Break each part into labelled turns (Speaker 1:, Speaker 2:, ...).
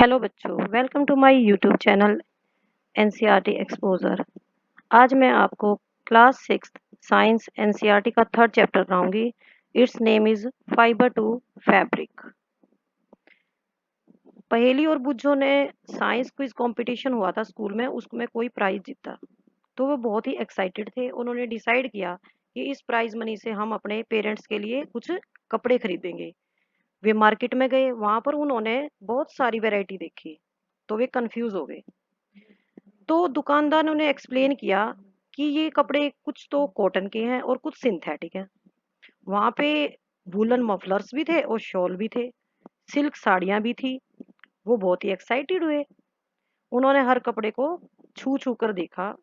Speaker 1: Hello बच्चों, welcome to my YouTube channel NCERT exposure. आज मैं आपको क्लास सिक्स साइंस एनसीईआरटी का थर्ड चैप्टर पढ़ाऊंगी। It's name is fibre to fabric. Paheli और बुज्जो ने साइंस क्विज कंपटीशन हुआ था स्कूल में, उसमें कोई प्राइज जीता तो वो बहुत ही एक्साइटेड थे। उन्होंने डिसाइड किया कि इस प्राइज मनी से हम अपने पेरेंट्स के लिए कुछ कपड़े खरीदेंगे। वे मार्केट में गए, वहां पर उन्होंने बहुत सारी वैरायटी देखी तो वे कंफ्यूज हो गए। तो दुकानदार ने एक्सप्लेन किया कि ये कपड़े कुछ तो कॉटन के हैं और कुछ सिंथेटिक हैं। वहां पे वूलन मफलर्स भी थे और शॉल भी थे, सिल्क साड़ियां भी थी। वो बहुत ही एक्साइटेड हुए। उन्होंने हर कपड़े को छू छू कर देखा।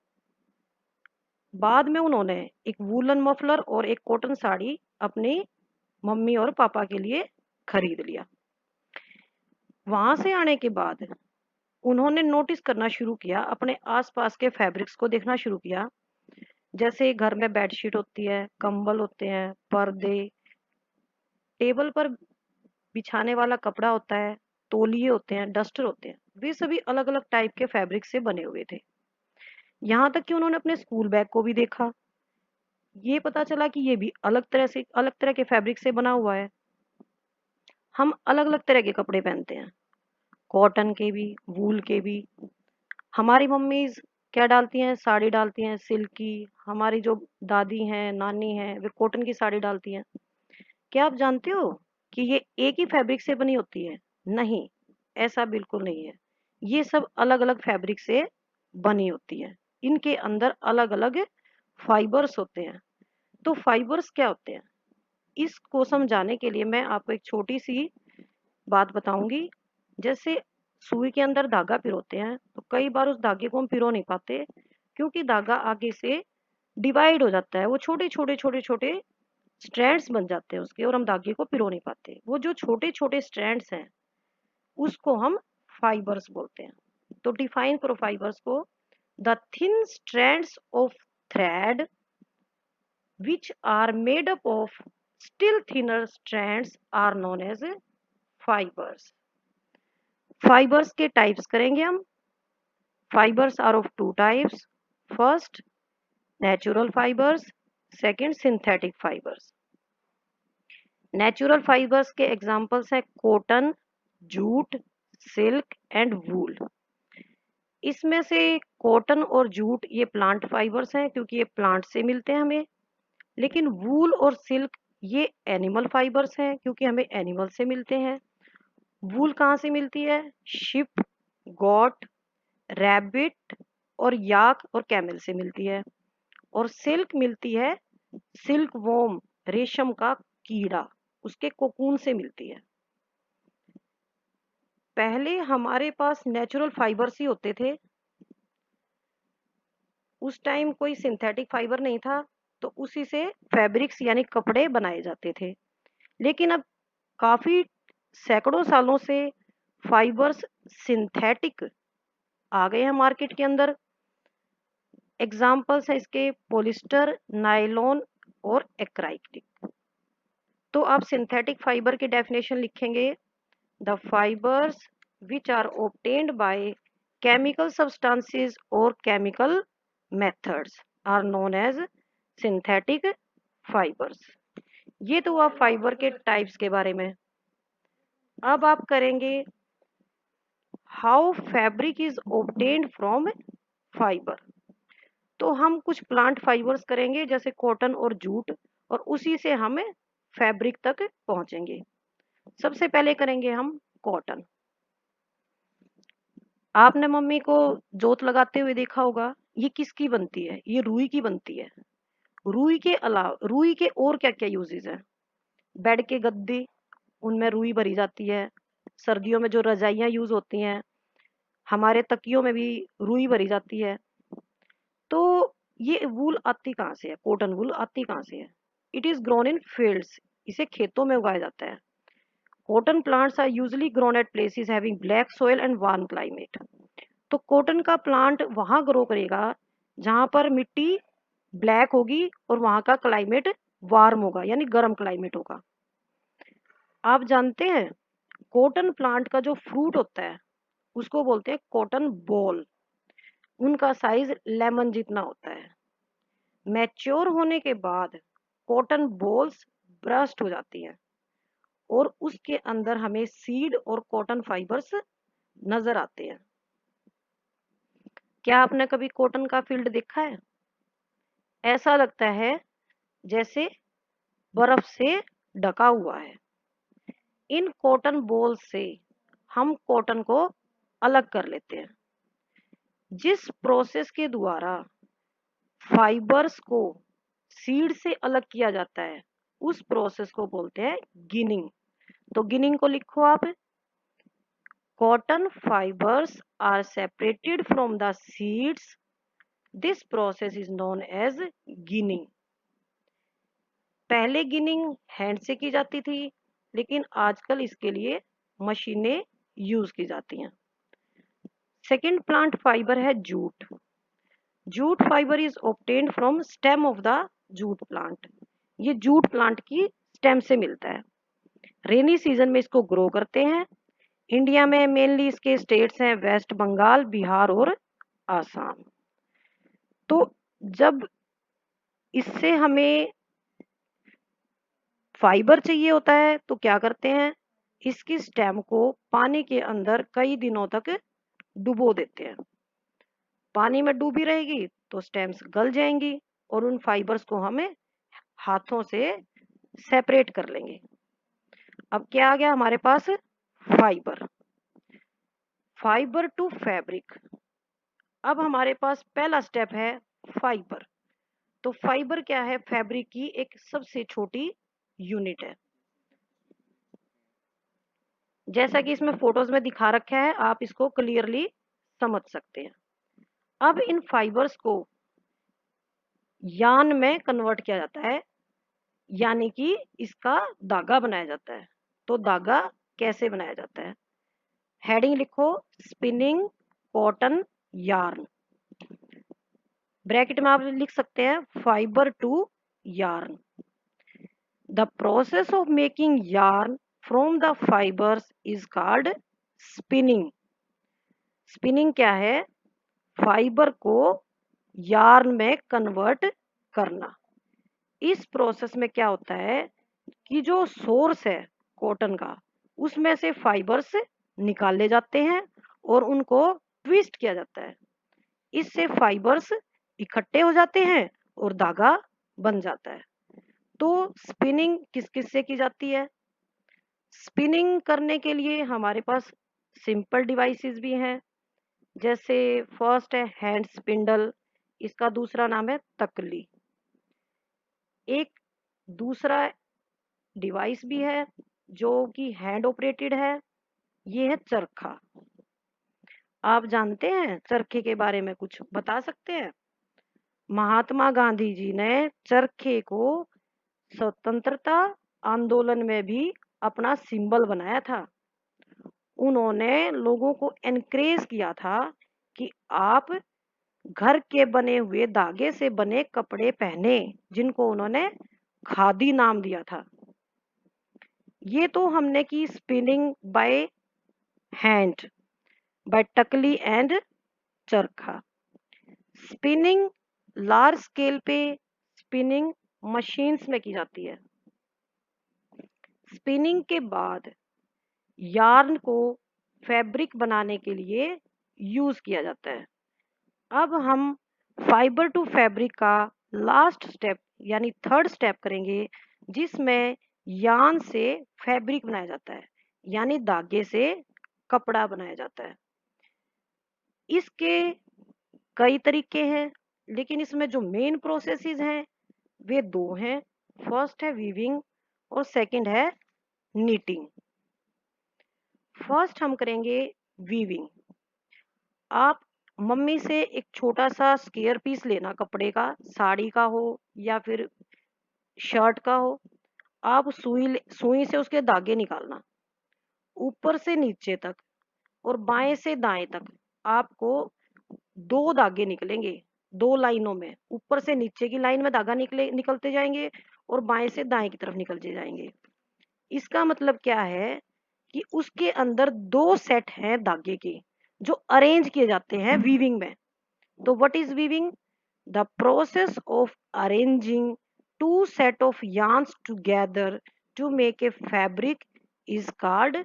Speaker 1: बाद में उन्होंने एक वूलन मफलर और एक कॉटन साड़ी अपनी मम्मी और पापा के लिए खरीद लिया। वहां से आने के बाद उन्होंने नोटिस करना शुरू किया, अपने आसपास के फैब्रिक्स को देखना शुरू किया। जैसे घर में बेडशीट होती है, कंबल होते हैं, पर्दे, टेबल पर बिछाने वाला कपड़ा होता है, तौलिए होते हैं, डस्टर होते हैं। वे सभी अलग अलग टाइप के फैब्रिक से बने हुए थे। यहाँ तक कि उन्होंने अपने स्कूल बैग को भी देखा। ये पता चला कि ये भी अलग तरह के फैब्रिक से बना हुआ है। हम अलग अलग तरह के कपड़े पहनते हैं, कॉटन के भी, वूल के भी। हमारी मम्मीज क्या डालती हैं? साड़ी डालती हैं सिल्क की। हमारी जो दादी हैं, नानी हैं, वे कॉटन की साड़ी डालती हैं। क्या आप जानते हो कि ये एक ही फैब्रिक से बनी होती है? नहीं, ऐसा बिल्कुल नहीं है। ये सब अलग अलग फैब्रिक से बनी होती है। इनके अंदर अलग अलग फाइबर्स होते हैं। तो फाइबर्स क्या होते हैं, इसको समझाने के लिए मैं आपको एक छोटी सी बात बताऊंगी। जैसे सुई के अंदर धागा पिरोते हैं, तो कई बार उस धागे को हम पिरो नहीं पाते क्योंकि धागा आगे से डिवाइड हो जाता है। वो छोटे छोटे छोटे छोटे स्ट्रैंड्स बन जाते हैं उसके, और हम धागे को पिरो नहीं पाते। वो जो छोटे छोटे स्ट्रैंड्स हैं उसको हम फाइबर्स बोलते हैं। तो डिफाइन करो फाइबर्स को। The thin strands of thread which are made up of still thinner strands are known as fibres. Fibres के टाइप्स करेंगे हम। Fibres are of two types. First, natural fibres. Second, synthetic fibres. Natural fibres के examples हैं cotton, jute, silk and wool. इसमें से cotton और jute ये plant fibres हैं क्योंकि ये प्लांट से मिलते हैं हमें। लेकिन वूल और सिल्क ये एनिमल फाइबर्स हैं क्योंकि हमें एनिमल से मिलते हैं। वूल कहाँ से मिलती है? शिप, गॉट, रैबिट और याक और कैमल से मिलती है। और सिल्क मिलती है सिल्क वोम, रेशम का कीड़ा, उसके कोकून से मिलती है। पहले हमारे पास नेचुरल फाइबर्स ही होते थे। उस टाइम कोई सिंथेटिक फाइबर नहीं था, तो उसी से फैब्रिक्स यानी कपड़े बनाए जाते थे। लेकिन अब काफी सैकड़ों सालों से फाइबर्स सिंथेटिक आ गए हैं मार्केट के अंदर। एग्जाम्पल्स हैं इसके पॉलिस्टर, नायलॉन और एक्राइलिक। तो आप सिंथेटिक फाइबर की डेफिनेशन लिखेंगे, the fibres which are obtained by chemical substances or chemical methods are known as synthetic fibers। ये तो हुआ फाइबर के टाइप्स के बारे में। अब आप करेंगे how fabric is obtained from fibre. तो हम कुछ प्लांट फाइबर्स करेंगे जैसे कॉटन और जूट, और उसी से हम फैब्रिक तक पहुंचेंगे। सबसे पहले करेंगे हम कॉटन। आपने मम्मी को जोत लगाते हुए देखा होगा। ये किसकी बनती है? ये रुई की बनती है। रुई के अलावा रुई के और क्या क्या यूजेस हैं? बेड के गद्दे, उनमें रुई भरी जाती है। सर्दियों में जो रजाइयां यूज होती हैं, हमारे तकियों में भी रुई भरी जाती है। तो ये वूल आती कहाँ से है? कॉटन वूल आती कहाँ से है? It is grown in fields. इसे खेतों में उगाया जाता है। Cotton plants are usually grown at places having black soil and warm climate. तो कॉटन का प्लांट वहां ग्रो करेगा जहां पर मिट्टी ब्लैक होगी और वहां का क्लाइमेट वार्म होगा, यानी गर्म क्लाइमेट होगा। आप जानते हैं कॉटन प्लांट का जो फ्रूट होता है उसको बोलते हैं कॉटन बॉल। उनका साइज लेमन जितना होता है। मैच्योर होने के बाद कॉटन बॉल्स ब्रस्ट हो जाती हैं और उसके अंदर हमें सीड और कॉटन फाइबर्स नजर आते हैं। क्या आपने कभी कॉटन का फील्ड देखा है? ऐसा लगता है जैसे बर्फ से ढका हुआ है। इन कॉटन बॉल से हम कॉटन को अलग कर लेते हैं। जिस प्रोसेस के द्वारा फाइबर्स को सीड से अलग किया जाता है उस प्रोसेस को बोलते हैं गिनिंग। तो गिनिंग को लिखो आप। Cotton fibres are separated from the seeds. This process is known as ginning. पहले गिनिंग हैंड से की जाती थी, लेकिन आजकल इसके लिए मशीनें यूज की जाती हैं। सेकेंड प्लांट फाइबर है jute. Jute fibre is obtained from stem of the jute plant. ये जूट प्लांट की स्टेम से मिलता है। रेनी सीजन में इसको ग्रो करते हैं। इंडिया में मेनली इसके स्टेट्स हैं वेस्ट बंगाल, बिहार और आसाम। तो जब इससे हमें फाइबर चाहिए होता है तो क्या करते हैं, इसकी स्टेम को पानी के अंदर कई दिनों तक डुबो देते हैं। पानी में डूबी रहेगी तो स्टेम्स गल जाएंगी और उन फाइबर्स को हमें हाथों से सेपरेट कर लेंगे। अब क्या आ गया हमारे पास? फाइबर। Fibre to fabric. अब हमारे पास पहला स्टेप है फाइबर। तो फाइबर क्या है? फैब्रिक की एक सबसे छोटी यूनिट है। जैसा कि इसमें फोटोज में दिखा रखा है, आप इसको क्लियरली समझ सकते हैं। अब इन फाइबर्स को यान में कन्वर्ट किया जाता है, यानी कि इसका धागा बनाया जाता है। तो धागा कैसे बनाया जाता है? हेडिंग लिखो, स्पिनिंग कॉटन यार्न। ब्रैकेट में आप लिख सकते हैं fibre to yarn. The process of making yarn from the fibres is called spinning. Spinning क्या है? फाइबर को यार्न में कन्वर्ट करना। इस प्रोसेस में क्या होता है कि जो सोर्स है कॉटन का, उसमें से फाइबर्स निकाले जाते हैं और उनको ट्विस्ट किया जाता है। इससे फाइबर्स इकट्ठे हो जाते हैं और धागा बन जाता है। तो स्पिनिंग किस किस से की जाती है? स्पिनिंग करने के लिए हमारे पास सिंपल डिवाइसेस भी हैं। जैसे फर्स्ट है हैंड स्पिंडल, इसका दूसरा नाम है तकली। एक दूसरा डिवाइस भी है जो कि हैंड ऑपरेटेड है, ये है चरखा। आप जानते हैं चरखे के बारे में कुछ बता सकते हैं? महात्मा गांधी जी ने चरखे को स्वतंत्रता आंदोलन में भी अपना सिंबल बनाया था। उन्होंने लोगों को एनकरेज किया था कि आप घर के बने हुए धागे से बने कपड़े पहने, जिनको उन्होंने खादी नाम दिया था। ये तो हमने की spinning by hand, by takli and charkha. Spinning large scale पे स्पिनिंग मशीन्स में की जाती है। स्पिनिंग के बाद यार्न को फैब्रिक बनाने के लिए यूज किया जाता है। अब हम फाइबर टू फैब्रिक का लास्ट स्टेप यानी थर्ड स्टेप करेंगे, जिसमें यार्न से फैब्रिक बनाया जाता है, यानी धागे से कपड़ा बनाया जाता है। इसके कई तरीके हैं, लेकिन इसमें जो मेन प्रोसेसेस हैं वे दो हैं। फर्स्ट है वीविंग और सेकंड है नीटिंग। फर्स्ट हम करेंगे वीविंग। आप मम्मी से एक छोटा सा स्क्वायर पीस लेना कपड़े का, साड़ी का हो या फिर शर्ट का हो। आप सुई से उसके धागे निकालना, ऊपर से नीचे तक और बाएं से दाएं तक आपको दो धागे निकलेंगे। दो लाइनों में ऊपर से नीचे की लाइन में धागा निकलते जाएंगे और बाएं से दाएं की तरफ निकलते जाएंगे। इसका मतलब क्या है कि उसके अंदर दो सेट हैं धागे के। जो अरेंज किए जाते हैं वीविंग में। तो what is weaving? The process of arranging two set of yarns together to make a fabric is called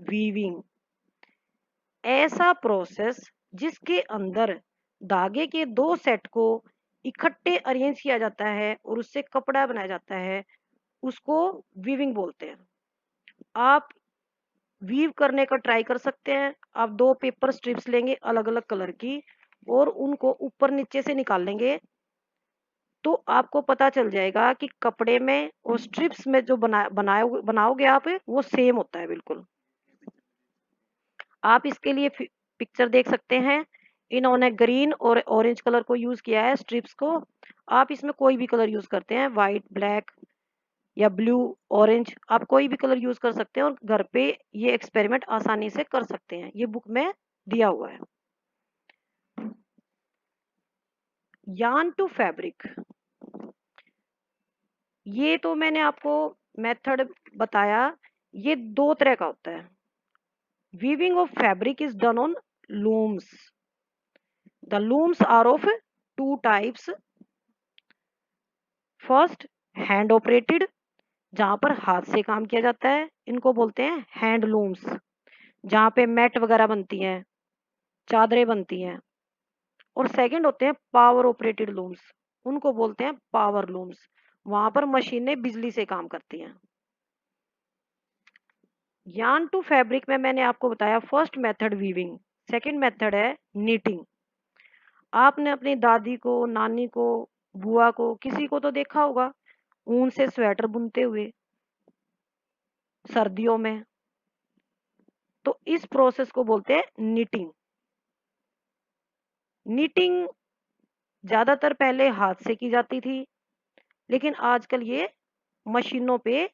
Speaker 1: weaving. ऐसा प्रोसेस जिसके अंदर धागे के दो सेट को इकट्ठे अरेंज किया जाता है और उससे कपड़ा बनाया जाता है, उसको वीविंग बोलते हैं। आप वीव करने का ट्राई कर सकते हैं। आप दो पेपर स्ट्रिप्स लेंगे अलग अलग कलर की और उनको ऊपर नीचे से निकाल लेंगे, तो आपको पता चल जाएगा कि कपड़े में और स्ट्रिप्स में जो बनाओगे आप, वो सेम होता है बिल्कुल। आप इसके लिए पिक्चर देख सकते हैं। इन्होंने ग्रीन और ऑरेंज कलर को यूज किया है स्ट्रिप्स को। आप इसमें कोई भी कलर यूज करते हैं, व्हाइट, ब्लैक या ब्लू, ऑरेंज, आप कोई भी कलर यूज कर सकते हैं और घर पे ये एक्सपेरिमेंट आसानी से कर सकते हैं। ये बुक में दिया हुआ है। यार्न टू फैब्रिक, ये तो मैंने आपको मेथड बताया। ये दो तरह का होता है। Weaving of fabric is done on looms. The looms are of two types. First, hand operated, जहां पर हाथ से काम किया जाता है, इनको बोलते हैं हैंड लूम्स, जहां पे मैट वगैरह बनती हैं, चादरें बनती हैं। और सेकंड होते हैं पावर ऑपरेटेड लूम्स, उनको बोलते हैं पावर लूम्स, वहां पर मशीनें बिजली से काम करती हैं। यार्न टू फैब्रिक में मैंने आपको बताया first method weaving, second method है नीटिंग। आपने अपनी दादी को, नानी को, बुआ को, किसी को तो देखा होगा ऊन से स्वेटर बुनते हुए सर्दियों में। तो इस प्रोसेस को बोलते हैं नीटिंग। नीटिंग ज्यादातर पहले हाथ से की जाती थी, लेकिन आजकल ये मशीनों पे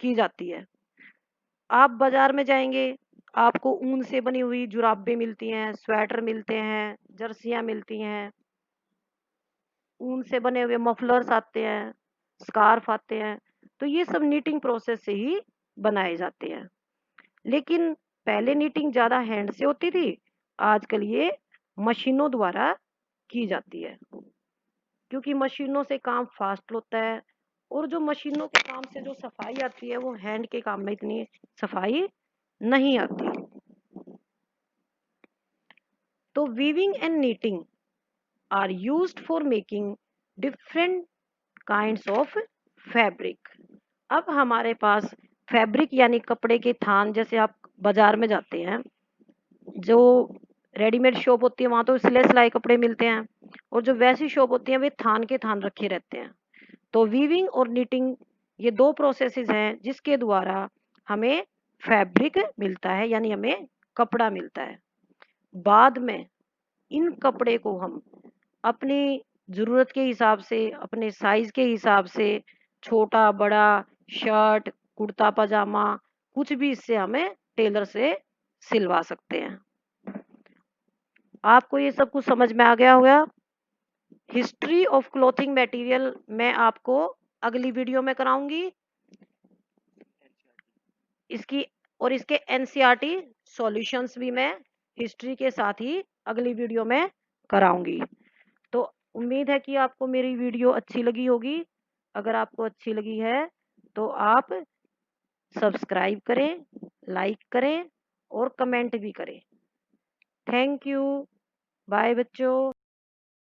Speaker 1: की जाती है। आप बाजार में जाएंगे, आपको ऊन से बनी हुई जुराबें मिलती हैं, स्वेटर मिलते हैं, जर्सियां मिलती हैं, ऊन से बने हुए मफलर्स आते हैं, स्कार्फ आते हैं। तो ये सब नीटिंग प्रोसेस से ही बनाए जाते हैं। लेकिन पहले नीटिंग ज्यादा हैंड से होती थी, आजकल ये मशीनों द्वारा की जाती है, क्योंकि मशीनों से काम फास्ट होता है। और जो मशीनों के काम से जो सफाई आती है, वो हैंड के काम में इतनी सफाई नहीं आती। तो weaving and knitting are used for making different kinds of fabric. अब हमारे पास फैब्रिक यानी कपड़े के थान, जैसे आप बाजार में जाते हैं, जो रेडीमेड शॉप होती है वहां तो सिले सिलाई कपड़े मिलते हैं, और जो वैसी शॉप होती है वे थान के थान रखे रहते हैं। तो वीविंग और नीटिंग ये दो प्रोसेसेस हैं जिसके द्वारा हमें फैब्रिक मिलता है, यानी हमें कपड़ा मिलता है। बाद में इन कपड़े को हम अपनी जरूरत के हिसाब से, अपने साइज के हिसाब से, छोटा बड़ा, शर्ट, कुर्ता पजामा, कुछ भी इससे हमें टेलर से सिलवा सकते हैं। आपको ये सब कुछ समझ में आ गया होगा। हिस्ट्री ऑफ क्लोथिंग मटेरियल मैं आपको अगली वीडियो में कराऊंगी। इसकी और इसके एनसीईआरटी सॉल्यूशंस भी मैं हिस्ट्री के साथ ही अगली वीडियो में कराऊंगी। तो उम्मीद है कि आपको मेरी वीडियो अच्छी लगी होगी। अगर आपको अच्छी लगी है तो आप सब्सक्राइब करें, लाइक करें और कमेंट भी करें। Thank you. बाय बच्चों।